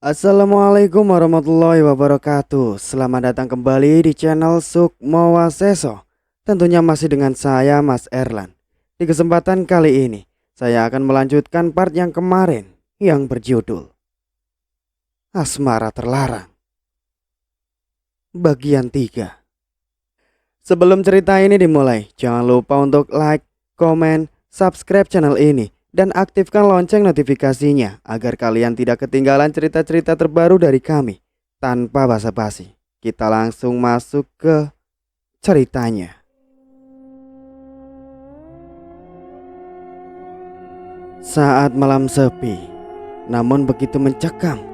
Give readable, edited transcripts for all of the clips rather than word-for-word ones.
Assalamualaikum warahmatullahi wabarakatuh. Selamat datang kembali di channel Sukmo Waseso. Tentunya masih dengan saya Mas Erlan. Di kesempatan kali ini saya akan melanjutkan part yang kemarin yang berjudul Asmara Terlarang bagian 3. Sebelum cerita ini dimulai, jangan lupa untuk like, komen, subscribe channel ini dan aktifkan lonceng notifikasinya agar kalian tidak ketinggalan cerita-cerita terbaru dari kami. Tanpa basa-basi, kita langsung masuk ke ceritanya. Saat malam sepi, namun begitu mencekam,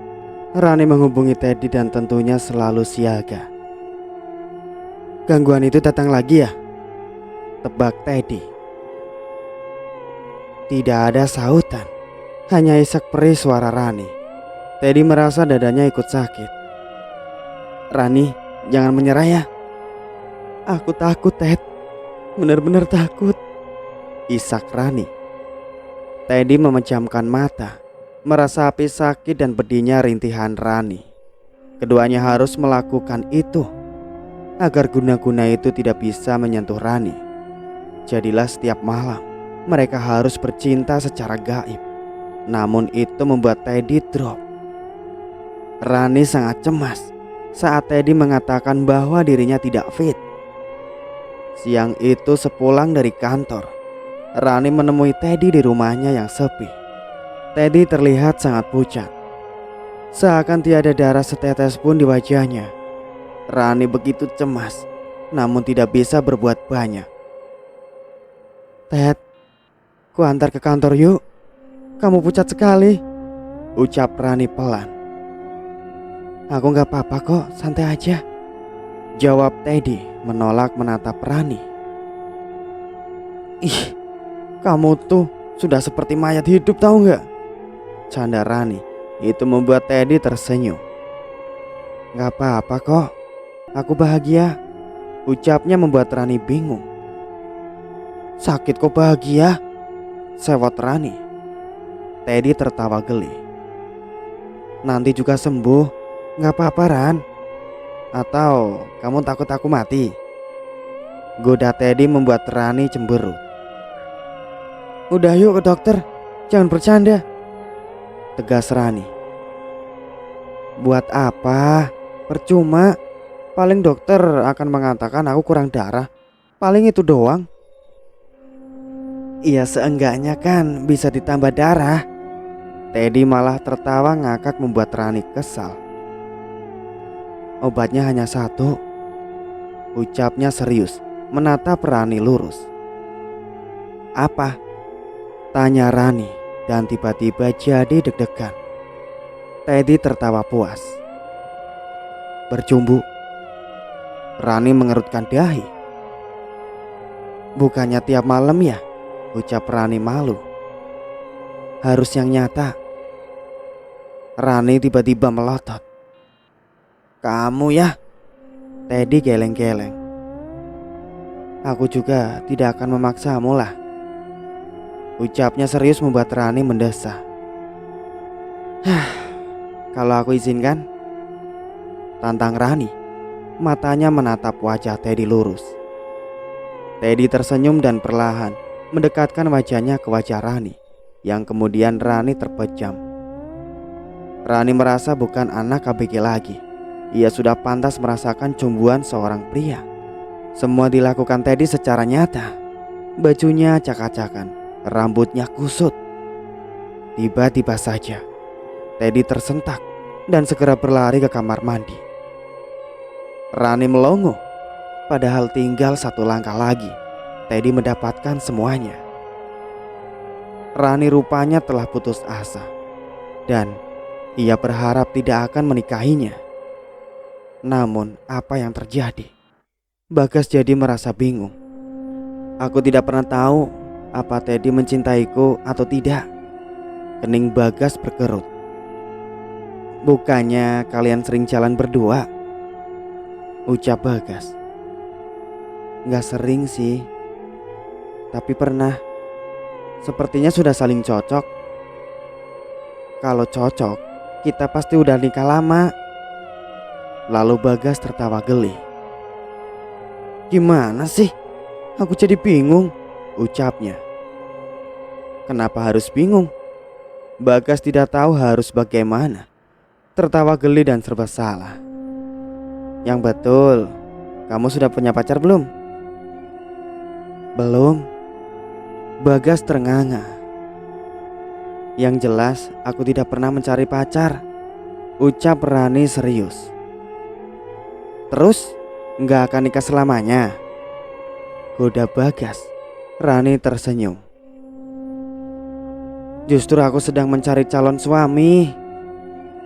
Rani menghubungi Teddy dan tentunya selalu siaga. Gangguan itu datang lagi ya? Tebak Teddy. Tidak ada sautan, hanya isak perih suara Rani. Teddy merasa dadanya ikut sakit. Rani, jangan menyerah ya. Aku takut, Ted. Benar-benar takut. Isak Rani. Teddy memejamkan mata, merasapi sakit dan pedihnya rintihan Rani. Keduanya harus melakukan itu agar guna-guna itu tidak bisa menyentuh Rani. Jadilah setiap malam mereka harus bercinta secara gaib. Namun itu membuat Teddy drop. Rani sangat cemas saat Teddy mengatakan bahwa dirinya tidak fit. Siang itu sepulang dari kantor, Rani menemui Teddy di rumahnya yang sepi. Teddy terlihat sangat pucat, seakan tiada darah setetes pun di wajahnya. Rani begitu cemas, namun tidak bisa berbuat banyak. Ted, ku antar ke kantor yuk. Kamu pucat sekali, ucap Rani pelan. Aku gak apa-apa kok, santai aja, jawab Teddy menolak menatap Rani. Ih, kamu tuh sudah seperti mayat hidup tahu gak? Canda Rani. Itu membuat Teddy tersenyum. Gak apa-apa kok, aku bahagia, ucapnya membuat Rani bingung. Sakit kok bahagia? Sewot Rani. Teddy tertawa geli. Nanti juga sembuh, gak apa-apa Ran. Atau kamu takut aku mati? Goda Teddy membuat Rani cemberut. Udah yuk ke dokter, jangan bercanda, tegas Rani. Buat apa? Percuma. Paling dokter akan mengatakan aku kurang darah. Paling itu doang. Iya, seenggaknya kan bisa ditambah darah. Teddy malah tertawa ngakak membuat Rani kesal. Obatnya hanya satu, ucapnya serius menatap Rani lurus. Apa? Tanya Rani dan tiba-tiba jadi deg-degan. Teddy tertawa puas. Bercumbu. Rani mengerutkan dahi. Bukannya tiap malam ya? Ucap Rani malu. Harus yang nyata. Rani tiba-tiba melotot. Kamu ya? Teddy geleng-geleng. Aku juga tidak akan memaksamu lah, ucapnya serius membuat Rani mendesah. Kalau aku izinkan, tantang Rani. Matanya menatap wajah Teddy lurus. Teddy tersenyum dan perlahan mendekatkan wajahnya ke wajah Rani, yang kemudian Rani terpejam. Rani merasa bukan anak ABG lagi. Ia sudah pantas merasakan cumbuan seorang pria. Semua dilakukan Teddy secara nyata. Bajunya acak-acakan, rambutnya kusut. Tiba-tiba saja Teddy tersentak dan segera berlari ke kamar mandi. Rani melongo. Padahal tinggal satu langkah lagi Teddy mendapatkan semuanya. Rani rupanya telah putus asa dan ia berharap tidak akan menikahinya. Namun apa yang terjadi? Bagas jadi merasa bingung. Aku tidak pernah tahu apa Teddy mencintaiku atau tidak. Kening Bagas berkerut. Bukannya kalian sering jalan berdua? Ucap Bagas. Gak sering sih, tapi pernah. Sepertinya sudah saling cocok. Kalau cocok, kita pasti udah nikah lama. Lalu Bagas tertawa geli. Gimana sih? Aku jadi bingung, ucapnya. Kenapa harus bingung? Bagas tidak tahu harus bagaimana. Tertawa geli dan serba salah. Yang betul, kamu sudah punya pacar belum? Belum. Bagas ternganga. Yang jelas aku tidak pernah mencari pacar, ucap Rani serius. Terus nggak akan nikah selamanya? Goda Bagas. Rani tersenyum. Justru aku sedang mencari calon suami.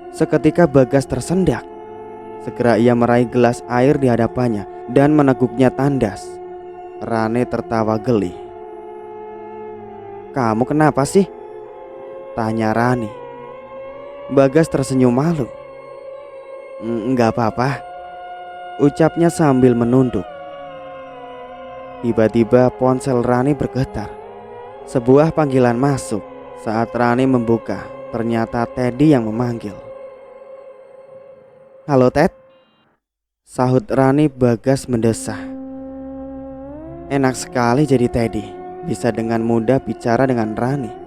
Seketika Bagas tersendak. Segera ia meraih gelas air di hadapannya dan meneguknya tandas. Rani tertawa geli. Kamu kenapa sih? Tanya Rani. Bagas tersenyum malu. Enggak apa-apa, ucapnya sambil menunduk. Tiba-tiba ponsel Rani bergetar. Sebuah panggilan masuk. Saat Rani membuka, ternyata Teddy yang memanggil. Halo Ted, sahut Rani. Bagas mendesah. Enak sekali jadi Teddy, bisa dengan mudah bicara dengan Rani.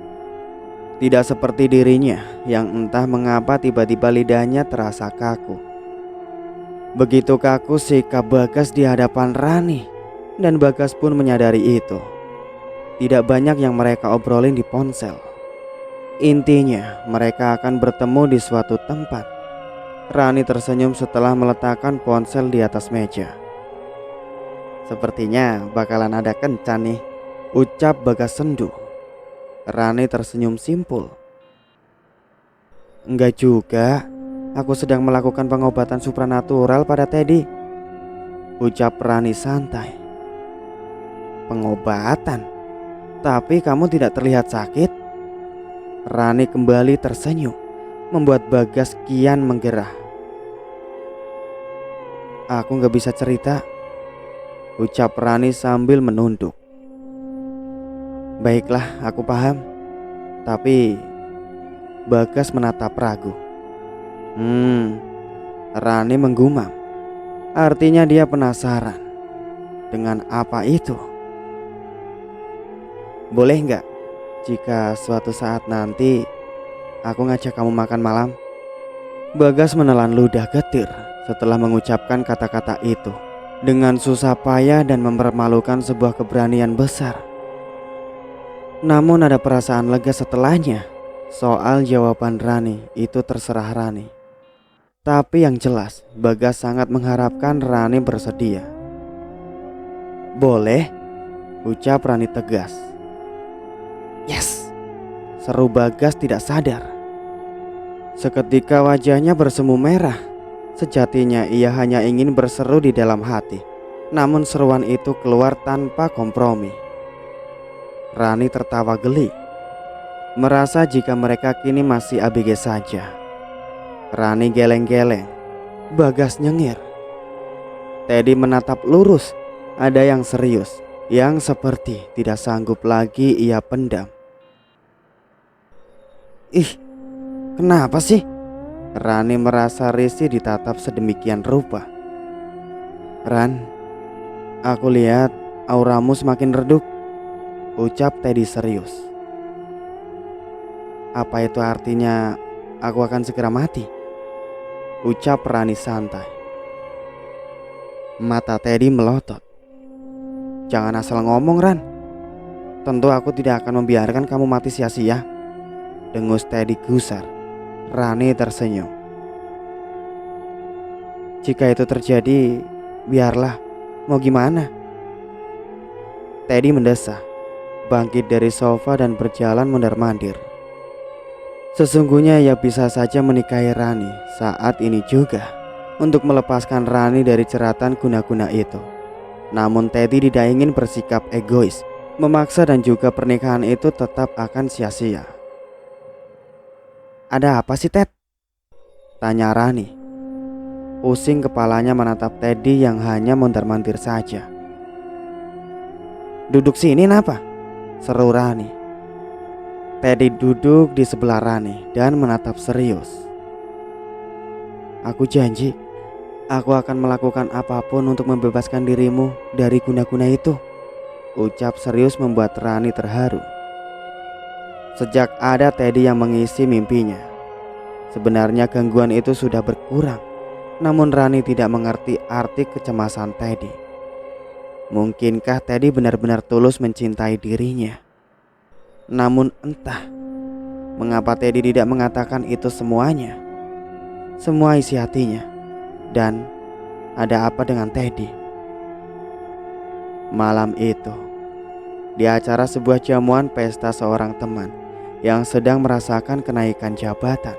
Tidak seperti dirinya yang entah mengapa tiba-tiba lidahnya terasa kaku. Begitu kaku sikap Bagas di hadapan Rani, dan Bagas pun menyadari itu. Tidak banyak yang mereka obrolin di ponsel. Intinya mereka akan bertemu di suatu tempat. Rani tersenyum setelah meletakkan ponsel di atas meja. Sepertinya bakalan ada kencan nih, ucap Bagas sendu. Rani tersenyum simpul. Enggak juga, aku sedang melakukan pengobatan supranatural pada Teddy, ucap Rani santai. Pengobatan? Tapi kamu tidak terlihat sakit. Rani kembali tersenyum, membuat Bagas kian menggerah. Aku gak bisa cerita, ucap Rani sambil menunduk. Baiklah, aku paham. Tapi Bagas menatap ragu. Rani menggumam. Artinya dia penasaran dengan apa itu. Boleh nggak jika suatu saat nanti aku ngajak kamu makan malam? Bagas menelan ludah getir setelah mengucapkan kata-kata itu. Dengan susah payah dan mempermalukan sebuah keberanian besar. Namun ada perasaan lega setelahnya. Soal jawaban Rani itu terserah Rani. Tapi yang jelas Bagas sangat mengharapkan Rani bersedia. Boleh, ucap Rani tegas. Yes, seru Bagas tidak sadar. Seketika wajahnya bersemu merah. Sejatinya ia hanya ingin berseru di dalam hati. Namun seruan itu keluar tanpa kompromi. Rani tertawa geli, merasa jika mereka kini masih ABG saja. Rani geleng-geleng, Bagas nyengir. Teddy menatap lurus, ada yang serius, yang seperti tidak sanggup lagi ia pendam. Ih, kenapa sih? Rani merasa risih ditatap sedemikian rupa. Ran, aku lihat auramu semakin redup, ucap Teddy serius. Apa itu artinya aku akan segera mati? Ucap Rani santai. Mata Teddy melotot. Jangan asal ngomong, Ran. Tentu aku tidak akan membiarkan kamu mati sia-sia, dengus Teddy gusar. Rani tersenyum. Jika itu terjadi, biarlah. Mau gimana? Teddy mendesah, bangkit dari sofa dan berjalan mondar-mandir. Sesungguhnya ia bisa saja menikahi Rani saat ini juga, untuk melepaskan Rani dari jeratan guna-guna itu. Namun Teddy tidak ingin bersikap egois, memaksa, dan juga pernikahan itu tetap akan sia-sia. Ada apa sih, Ted? Tanya Rani. Pusing kepalanya menatap Teddy yang hanya mondar-mandir saja. Duduk sini napa? Seru Rani. Teddy duduk di sebelah Rani dan menatap serius. Aku janji, aku akan melakukan apapun untuk membebaskan dirimu dari guna-guna itu. Ucap serius membuat Rani terharu. Sejak ada Teddy yang mengisi mimpinya, sebenarnya gangguan itu sudah berkurang. Namun Rani tidak mengerti arti kecemasan Teddy. Mungkinkah Teddy benar-benar tulus mencintai dirinya? Namun entah mengapa Teddy tidak mengatakan itu semuanya, semua isi hatinya. Dan ada apa dengan Teddy? Malam itu, di acara sebuah jamuan pesta seorang teman yang sedang merasakan kenaikan jabatan.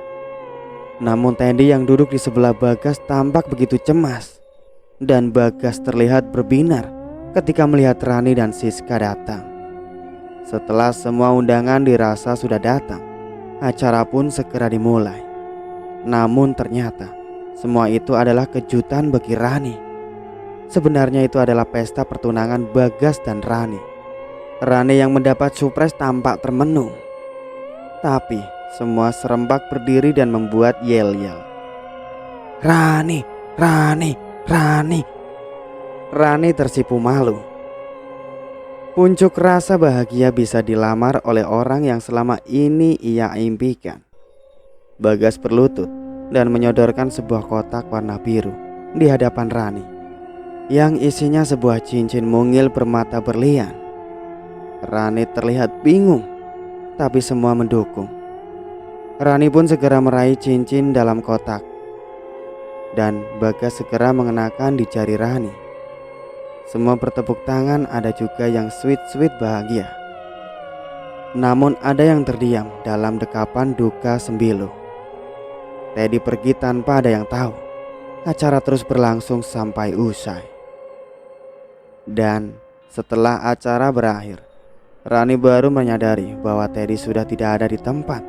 Namun Teddy yang duduk di sebelah Bagas tampak begitu cemas. Dan Bagas terlihat berbinar ketika melihat Rani dan Siska datang. Setelah semua undangan dirasa sudah datang, acara pun segera dimulai. Namun ternyata semua itu adalah kejutan bagi Rani. Sebenarnya itu adalah pesta pertunangan Bagas dan Rani. Rani yang mendapat surprise tampak termenung. Tapi semua serempak berdiri dan membuat yel-yel. Rani, Rani, Rani. Rani tersipu malu. Puncuk rasa bahagia bisa dilamar oleh orang yang selama ini ia impikan. Bagas berlutut dan menyodorkan sebuah kotak warna biru di hadapan Rani, yang isinya sebuah cincin mungil bermata berlian. Rani terlihat bingung, tapi semua mendukung. Rani pun segera meraih cincin dalam kotak, dan Bagas segera mengenakan di jari Rani. Semua bertepuk tangan, ada juga yang sweet-sweet bahagia. Namun ada yang terdiam dalam dekapan duka sembilu. Teddy pergi tanpa ada yang tahu. Acara terus berlangsung sampai usai. Dan setelah acara berakhir, Rani baru menyadari bahwa Teddy sudah tidak ada di tempat.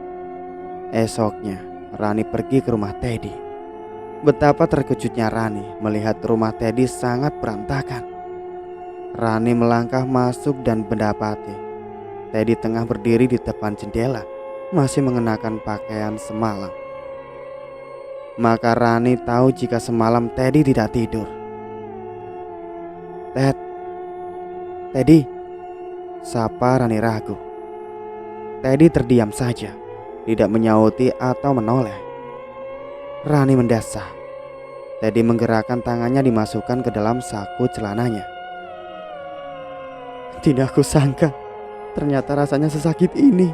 Esoknya, Rani pergi ke rumah Teddy. Betapa terkejutnya Rani melihat rumah Teddy sangat berantakan. Rani melangkah masuk dan mendapati Teddy tengah berdiri di depan jendela, masih mengenakan pakaian semalam. Maka Rani tahu jika semalam Teddy tidak tidur. Teddy, sapa Rani ragu. Teddy terdiam saja, tidak menyauti atau menoleh. Rani mendesah. Teddy menggerakkan tangannya dimasukkan ke dalam saku celananya. Tidak aku sangka, ternyata rasanya sesakit ini,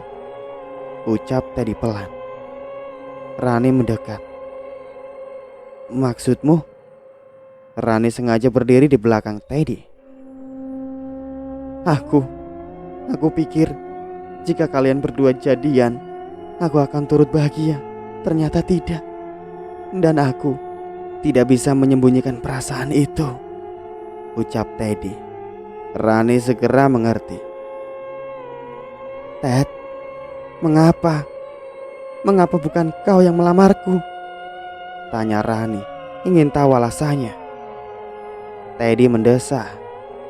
ucap Teddy pelan. Rani mendekat. Maksudmu? Rani sengaja berdiri di belakang Teddy. Aku pikir jika kalian berdua jadian, aku akan turut bahagia. Ternyata tidak. Dan aku tidak bisa menyembunyikan perasaan itu, ucap Teddy. Rani segera mengerti. Ted, mengapa? Mengapa bukan kau yang melamarku? Tanya Rani, ingin tahu alasannya. Teddy mendesah,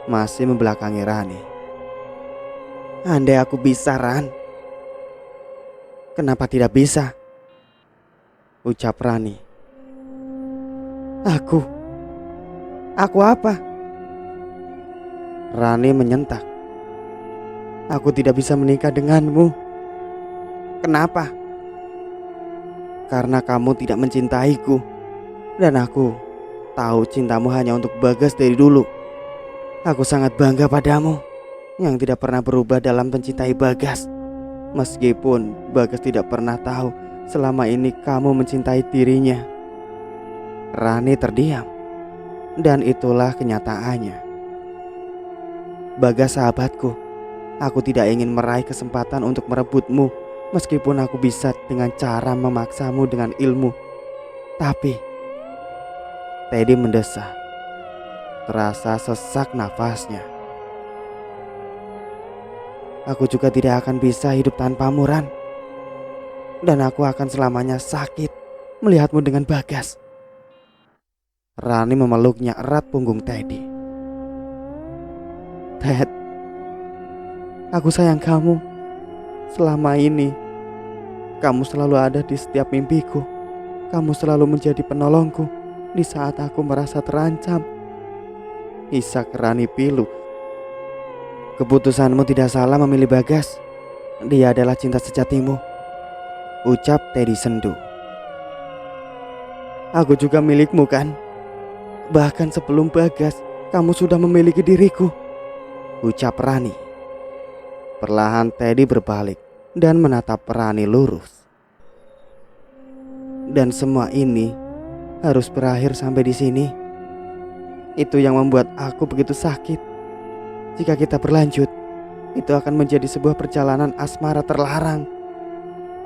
masih membelakangi Rani. Andai aku bisa, Ran. Kenapa tidak bisa? Ucap Rani. Aku apa? Rani menyentak. Aku tidak bisa menikah denganmu. Kenapa? Karena kamu tidak mencintaiku. Dan aku tahu cintamu hanya untuk Bagas dari dulu. Aku sangat bangga padamu yang tidak pernah berubah dalam mencintai Bagas. Meskipun Bagas tidak pernah tahu selama ini kamu mencintai dirinya. Rani terdiam. Dan itulah kenyataannya. Bagas sahabatku, aku tidak ingin meraih kesempatan untuk merebutmu. Meskipun aku bisa dengan cara memaksamu dengan ilmu. Tapi Teddy mendesah. Terasa sesak nafasnya. Aku juga tidak akan bisa hidup tanpamu, Ran. Dan aku akan selamanya sakit melihatmu dengan Bagas. Rani memeluknya erat punggung Teddy. Ted, aku sayang kamu. Selama ini kamu selalu ada di setiap mimpiku. kamu selalu menjadi penolongku di saat aku merasa terancam. Isak Rani pilu. Keputusanmu tidak salah memilih Bagas. Dia adalah cinta sejatimu, ucap Teddy sendu. Aku juga milikmu kan? Bahkan sebelum Bagas, kamu sudah memiliki diriku, ucap Rani. Perlahan Teddy berbalik dan menatap Rani lurus. Dan semua ini harus berakhir sampai di sini. Itu yang membuat aku begitu sakit. Jika kita berlanjut, itu akan menjadi sebuah perjalanan asmara terlarang,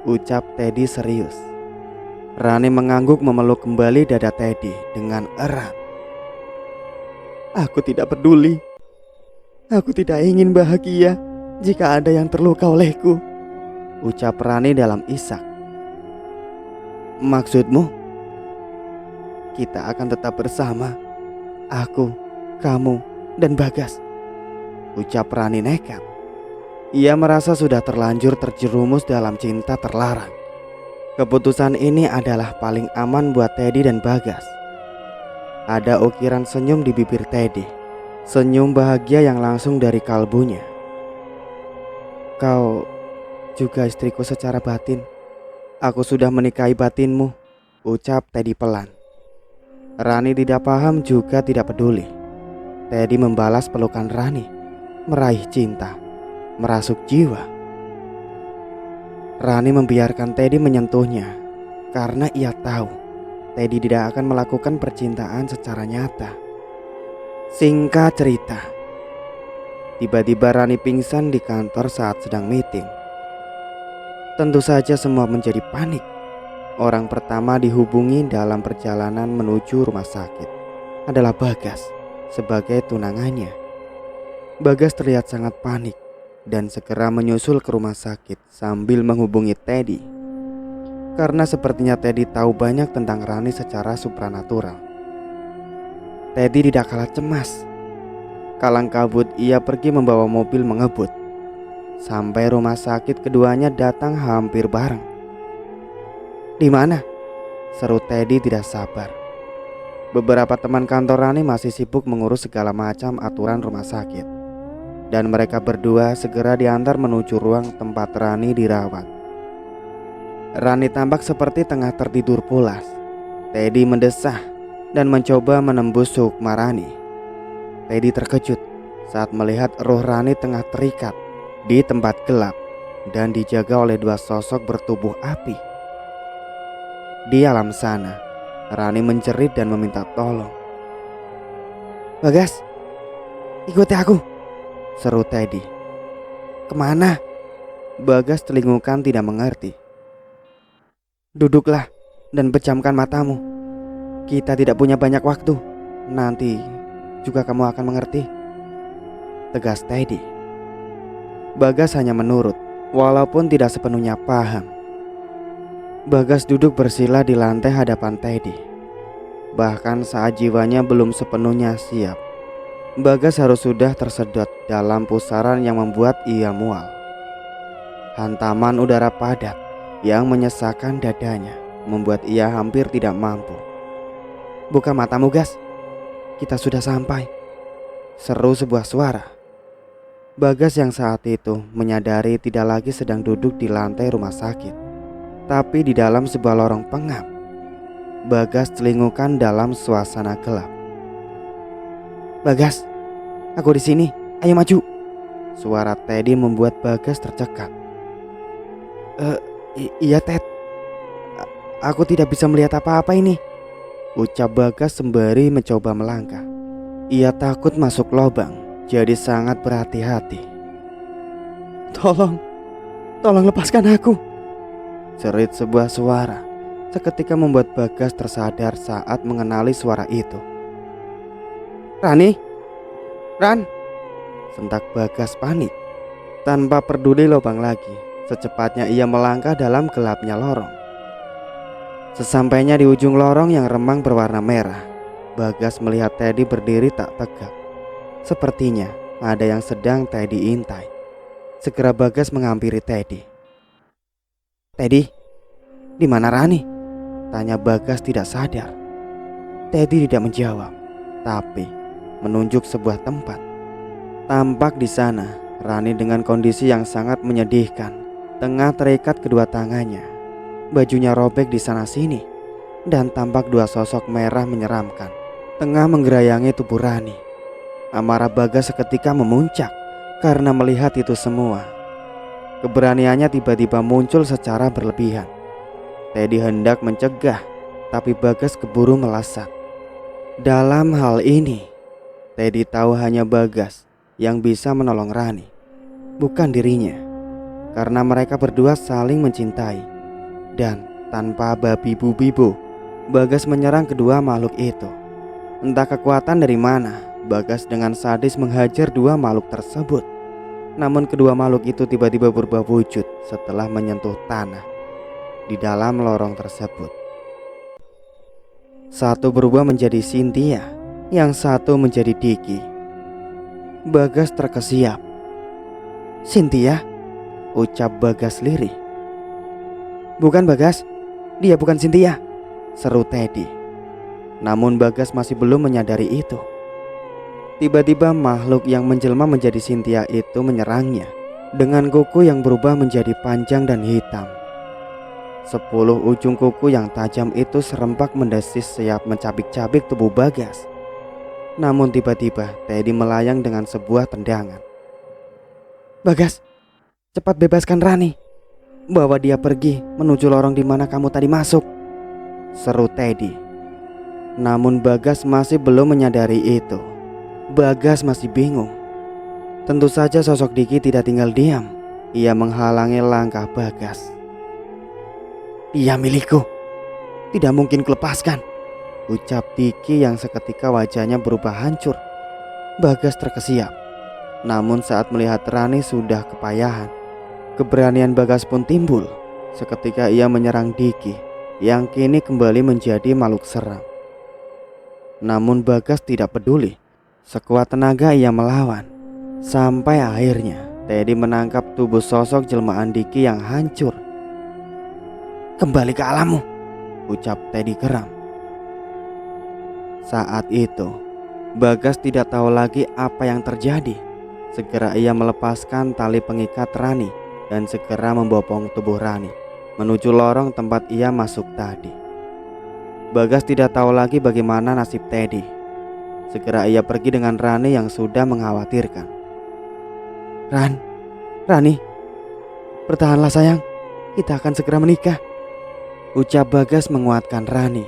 ucap Teddy serius. Rani mengangguk memeluk kembali dada Teddy dengan erat. Aku tidak peduli. Aku tidak ingin bahagia jika ada yang terluka olehku, ucap Rani dalam isak. Maksudmu? Kita akan tetap bersama. Aku, kamu, dan Bagas, ucap Rani nekat. Ia merasa sudah terlanjur terjerumus dalam cinta terlarang. Keputusan ini adalah paling aman buat Teddy dan Bagas. Ada ukiran senyum di bibir Teddy, senyum bahagia yang langsung dari kalbunya. Kau juga istriku secara batin. Aku sudah menikahi batinmu, ucap Teddy pelan. Rani tidak paham juga tidak peduli. Teddy membalas pelukan Rani, meraih cinta, merasuk jiwa. Rani membiarkan Teddy menyentuhnya karena ia tahu Teddy tidak akan melakukan percintaan secara nyata. Singkat cerita, tiba-tiba Rani pingsan di kantor saat sedang meeting. Tentu saja semua menjadi panik. Orang pertama dihubungi dalam perjalanan menuju rumah sakit adalah Bagas sebagai tunangannya. Bagas terlihat sangat panik dan segera menyusul ke rumah sakit sambil menghubungi Teddy. Karena sepertinya Teddy tahu banyak tentang Rani secara supranatural. Teddy tidak kalah cemas. Kalang kabut ia pergi membawa mobil mengebut. Sampai rumah sakit keduanya datang hampir bareng. Di mana? Seru Teddy tidak sabar. Beberapa teman kantor Rani masih sibuk mengurus segala macam aturan rumah sakit. Dan mereka berdua segera diantar menuju ruang tempat Rani dirawat. Rani tampak seperti tengah tertidur pulas. Teddy mendesah dan mencoba menembus sukma Rani. Teddy terkejut saat melihat roh Rani tengah terikat di tempat gelap dan dijaga oleh dua sosok bertubuh api. Di alam sana, Rani menjerit dan meminta tolong. Bagas, ikuti aku, seru Teddy. Kemana? Bagas telingukan tidak mengerti. Duduklah dan pejamkan matamu. Kita tidak punya banyak waktu. Nanti juga kamu akan mengerti, tegas Teddy. Bagas hanya menurut, walaupun tidak sepenuhnya paham. Bagas duduk bersila di lantai hadapan Teddy. Bahkan saat jiwanya belum sepenuhnya siap, Bagas harus sudah tersedot dalam pusaran yang membuat ia mual. Hantaman udara padat yang menyesakkan dadanya membuat ia hampir tidak mampu. Buka matamu, Gas. Kita sudah sampai, seru sebuah suara. Bagas yang saat itu menyadari tidak lagi sedang duduk di lantai rumah sakit, tapi di dalam sebuah lorong pengap. Bagas telingukan dalam suasana gelap. Bagas, aku di sini. Ayo maju. Suara Teddy membuat Bagas tercekat. Iya Ted. Aku tidak bisa melihat apa-apa ini, ucap Bagas sembari mencoba melangkah. Ia takut masuk lubang, jadi sangat berhati-hati. Tolong lepaskan aku, cerit sebuah suara. Seketika membuat Bagas tersadar saat mengenali suara itu. Rani, Ran, sentak Bagas panik. Tanpa peduli lubang lagi, secepatnya ia melangkah dalam gelapnya lorong. Sesampainya di ujung lorong yang remang berwarna merah, Bagas melihat Teddy berdiri tak tegak. Sepertinya ada yang sedang Teddy intai. Segera Bagas menghampiri Teddy. Teddy, di mana Rani? Tanya Bagas tidak sadar. Teddy tidak menjawab, tapi menunjuk sebuah tempat. Tampak di sana Rani dengan kondisi yang sangat menyedihkan, tengah terikat kedua tangannya. Bajunya robek di sana sini, dan tampak dua sosok merah menyeramkan tengah menggerayangi tubuh Rani. Amarah Bagas seketika memuncak karena melihat itu semua. Keberaniannya tiba-tiba muncul secara berlebihan. Teddy hendak mencegah, tapi Bagas keburu melesat. Dalam hal ini, Teddy tahu hanya Bagas yang bisa menolong Rani, bukan dirinya. Karena mereka berdua saling mencintai. Dan tanpa babi bu, Bagas menyerang kedua makhluk itu. Entah kekuatan dari mana, Bagas dengan sadis menghajar dua makhluk tersebut. Namun kedua makhluk itu tiba-tiba berubah wujud setelah menyentuh tanah di dalam lorong tersebut. Satu berubah menjadi Cynthia, yang satu menjadi Diki. Bagas terkesiap. "Cynthia?" ucap Bagas lirih. "Bukan Bagas, dia bukan Cynthia," seru Teddy. Namun Bagas masih belum menyadari itu. Tiba-tiba makhluk yang menjelma menjadi Cynthia itu menyerangnya dengan kuku yang berubah menjadi panjang dan hitam. 10 ujung kuku yang tajam itu serempak mendesis siap mencabik-cabik tubuh Bagas. Namun tiba-tiba Teddy melayang dengan sebuah tendangan. "Bagas, cepat bebaskan Rani. Bawa dia pergi menuju lorong di mana kamu tadi masuk," seru Teddy. Namun Bagas masih belum menyadari itu. Bagas masih bingung. Tentu saja sosok Diki tidak tinggal diam. Ia menghalangi langkah Bagas. "Dia milikku, tidak mungkin kulepaskan," ucap Diki yang seketika wajahnya berubah hancur. Bagas terkesiap. Namun saat melihat Rani sudah kepayahan, keberanian Bagas pun timbul. Seketika ia menyerang Diki yang kini kembali menjadi makhluk seram. Namun Bagas tidak peduli. Sekuat tenaga ia melawan. Sampai akhirnya Teddy menangkap tubuh sosok jelmaan Diki yang hancur. "Kembali ke alammu," ucap Teddy geram. Saat itu Bagas tidak tahu lagi apa yang terjadi. Segera ia melepaskan tali pengikat Rani dan segera membopong tubuh Rani menuju lorong tempat ia masuk tadi. Bagas tidak tahu lagi bagaimana nasib Teddy. Segera ia pergi dengan Rani yang sudah mengkhawatirkan. Rani, bertahanlah sayang, kita akan segera menikah," ucap Bagas menguatkan Rani.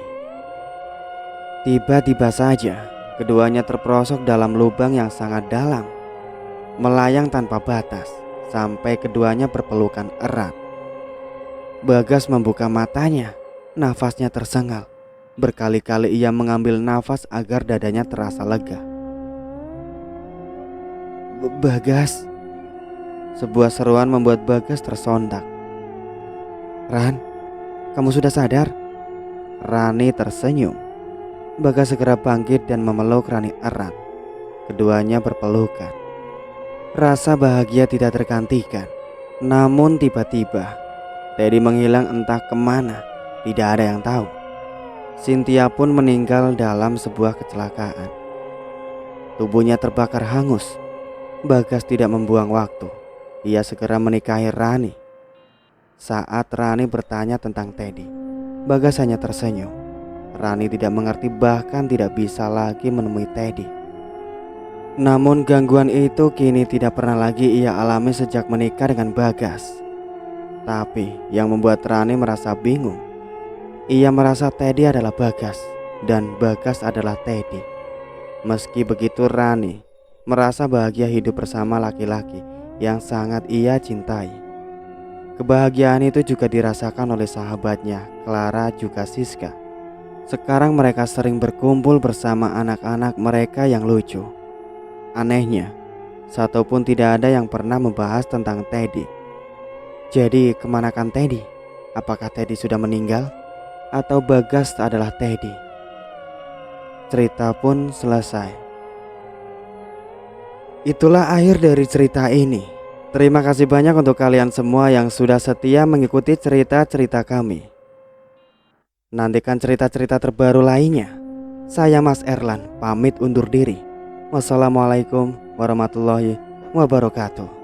Tiba-tiba saja keduanya terperosok dalam lubang yang sangat dalam, melayang tanpa batas sampai keduanya berpelukan erat. Bagas membuka matanya, nafasnya tersengal. Berkali-kali ia mengambil nafas agar dadanya terasa lega. Bagas. Sebuah seruan membuat Bagas tersontak. "Ran, kamu sudah sadar?" Rani tersenyum. Bagas segera bangkit dan memeluk Rani erat. Keduanya berpelukan. Rasa bahagia tidak tergantikan. Namun tiba-tiba Teddy menghilang entah kemana. Tidak ada yang tahu. Cynthia pun meninggal dalam sebuah kecelakaan. Tubuhnya terbakar hangus. Bagas tidak membuang waktu. Ia segera menikahi Rani. Saat Rani bertanya tentang Teddy, Bagas hanya tersenyum. Rani tidak mengerti bahkan tidak bisa lagi menemui Teddy. Namun gangguan itu kini tidak pernah lagi ia alami sejak menikah dengan Bagas. Tapi yang membuat Rani merasa bingung, ia merasa Teddy adalah Bagas dan Bagas adalah Teddy. Meski begitu Rani merasa bahagia hidup bersama laki-laki yang sangat ia cintai. Kebahagiaan itu juga dirasakan oleh sahabatnya Clara juga Siska. Sekarang mereka sering berkumpul bersama anak-anak mereka yang lucu. Anehnya, satupun tidak ada yang pernah membahas tentang Teddy. Jadi kemanakan Teddy? Apakah Teddy sudah meninggal? Atau Bagas adalah Teddy? Cerita pun selesai. Itulah akhir dari cerita ini. Terima kasih banyak untuk kalian semua yang sudah setia mengikuti cerita-cerita kami. Nantikan cerita-cerita terbaru lainnya. Saya Mas Erlan pamit undur diri. Wassalamualaikum warahmatullahi wabarakatuh.